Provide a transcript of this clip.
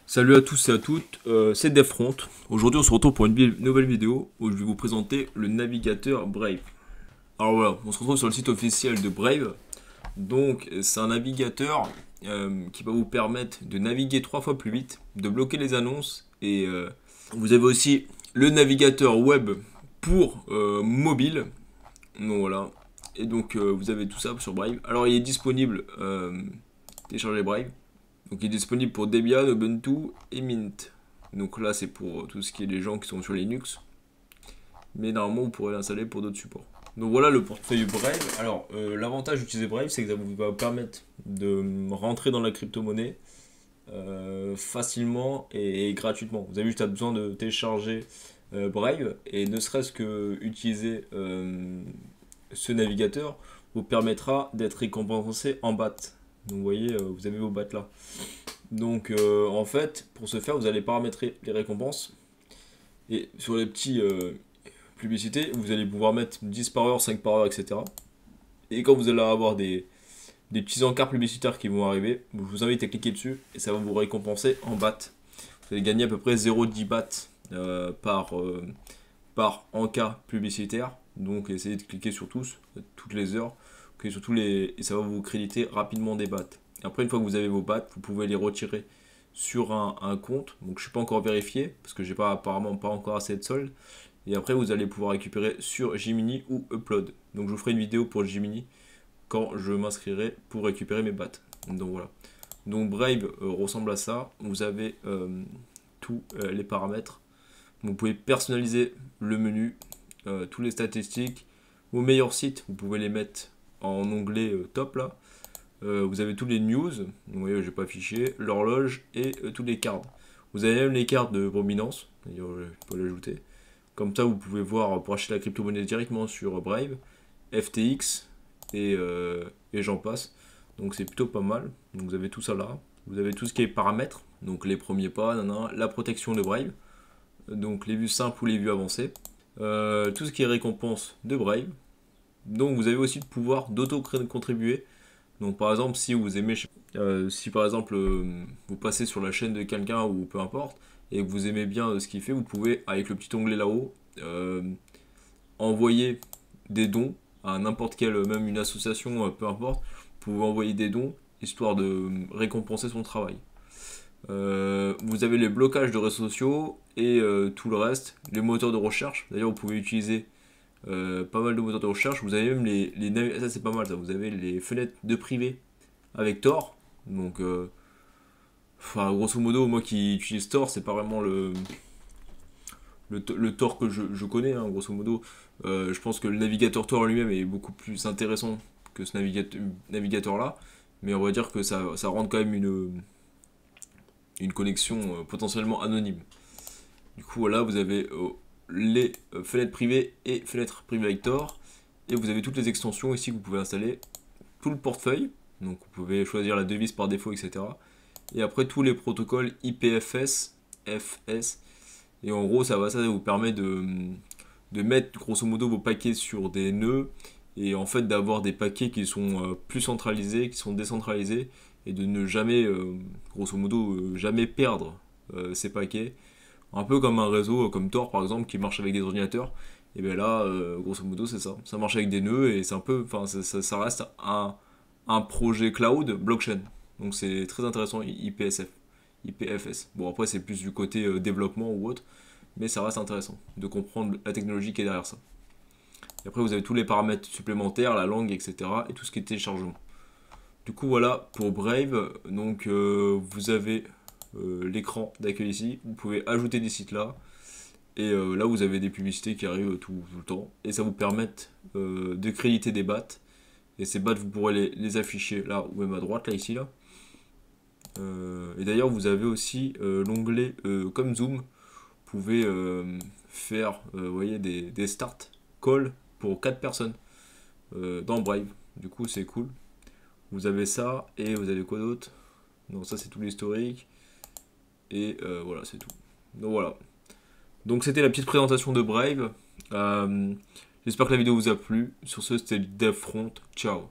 Salut à tous et à toutes, c'est Defront. Aujourd'hui on se retrouve pour une nouvelle vidéo où je vais vous présenter le navigateur Brave. Alors voilà, on se retrouve sur le site officiel de Brave. Donc c'est un navigateur qui va vous permettre de naviguer 3 fois plus vite, de bloquer les annonces et vous avez aussi le navigateur web pour mobile. Donc voilà, et donc vous avez tout ça sur Brave. Alors il est disponible, téléchargez Brave. Donc il est disponible pour Debian, Ubuntu et Mint. Donc là c'est pour tout ce qui est les gens qui sont sur Linux. Mais normalement vous pourrez l'installer pour d'autres supports. Donc voilà le portefeuille Brave. Alors l'avantage d'utiliser Brave, c'est que ça vous va permettre de rentrer dans la crypto-monnaie facilement et gratuitement. Vous avez juste besoin de télécharger Brave et ne serait-ce que utiliser ce navigateur vous permettra d'être récompensé en BAT. Donc vous voyez, vous avez vos BAT là. Donc en fait, pour ce faire, vous allez paramétrer les récompenses. Et sur les petits publicités, vous allez pouvoir mettre 10 par heure, 5 par heure, etc. Et quand vous allez avoir des petits encarts publicitaires qui vont arriver, je vous invite à cliquer dessus et ça va vous récompenser en BAT. Vous allez gagner à peu près 0,10 BAT par encart publicitaire. Donc essayez de cliquer sur tous, toutes les heures. Sur tous et ça va vous créditer rapidement des BAT. Après, une fois que vous avez vos BAT, vous pouvez les retirer sur un compte. Donc je ne suis pas encore vérifié parce que j'ai apparemment pas encore assez de solde. Et après, vous allez pouvoir récupérer sur Gemini ou Upload. Donc je vous ferai une vidéo pour Gemini quand je m'inscrirai pour récupérer mes BAT. Donc voilà. Donc Brave ressemble à ça. Vous avez tous les paramètres. Vous pouvez personnaliser le menu, tous les statistiques. Vos meilleurs sites, vous pouvez les mettre en onglet top là. Vous avez tous les news, vous voyez, je n'ai pas affiché, l'horloge et tous les cartes. Vous avez même les cartes de prominence, d'ailleurs je peux l'ajouter. Comme ça, vous pouvez voir pour acheter la crypto-monnaie directement sur Brave, FTX et j'en passe. Donc c'est plutôt pas mal. Donc vous avez tout ça là. Vous avez tout ce qui est paramètres, donc les premiers pas, la protection de Brave, donc les vues simples ou les vues avancées, tout ce qui est récompense de Brave. Donc vous avez aussi le pouvoir d'auto-contribuer. Donc par exemple si vous aimez, si par exemple vous passez sur la chaîne de quelqu'un ou peu importe, et que vous aimez bien ce qu'il fait, vous pouvez avec le petit onglet là-haut envoyer des dons à n'importe quelle, même une association, peu importe, vous pouvez envoyer des dons histoire de récompenser son travail. Vous avez les blocages de réseaux sociaux et tout le reste, les moteurs de recherche. D'ailleurs vous pouvez utiliser pas mal de moteurs de recherche. Vous avez même ça c'est pas mal ça. Vous avez les fenêtres de privé avec Tor. Donc enfin grosso modo moi qui utilise Tor, c'est pas vraiment le Tor que je connais hein, grosso modo. Je pense que le navigateur Tor lui-même est beaucoup plus intéressant que ce navigateur là. Mais on va dire que ça rend quand même une connexion potentiellement anonyme. Du coup voilà, vous avez les fenêtres privées et fenêtres privées avec Tor. Et vous avez toutes les extensions ici que vous pouvez installer. Tout le portefeuille, donc vous pouvez choisir la devise par défaut, etc. Et après tous les protocoles IPFS, FS. Et en gros, ça vous permet de mettre grosso modo vos paquets sur des nœuds. Et en fait d'avoir des paquets qui sont plus centralisés, qui sont décentralisés. Et de ne jamais, grosso modo, jamais perdre ces paquets. Un peu comme un réseau comme Tor par exemple qui marche avec des ordinateurs. Et bien là, grosso modo, c'est ça. Ça marche avec des nœuds et c'est un peu, enfin, ça reste un projet cloud blockchain. Donc c'est très intéressant, IPFS. Bon, après, c'est plus du côté développement ou autre, mais ça reste intéressant de comprendre la technologie qui est derrière ça. Et après, vous avez tous les paramètres supplémentaires, la langue, etc. et tout ce qui est téléchargement. Du coup, voilà pour Brave. Donc, vous avez l'écran d'accueil ici. Vous pouvez ajouter des sites là. Et là, vous avez des publicités qui arrivent tout le temps. Et ça vous permet de créditer des BAT. Et ces BAT, vous pourrez les afficher là ou même à droite, là, ici, là. Et d'ailleurs, vous avez aussi l'onglet comme Zoom. Vous pouvez faire vous voyez, des start calls pour 4 personnes dans Brave. Du coup, c'est cool. Vous avez ça et vous avez quoi d'autre? Donc ça, c'est tout l'historique. Et voilà, c'est tout. Donc voilà. Donc c'était la petite présentation de Brave. J'espère que la vidéo vous a plu. Sur ce, c'était Defront. Ciao.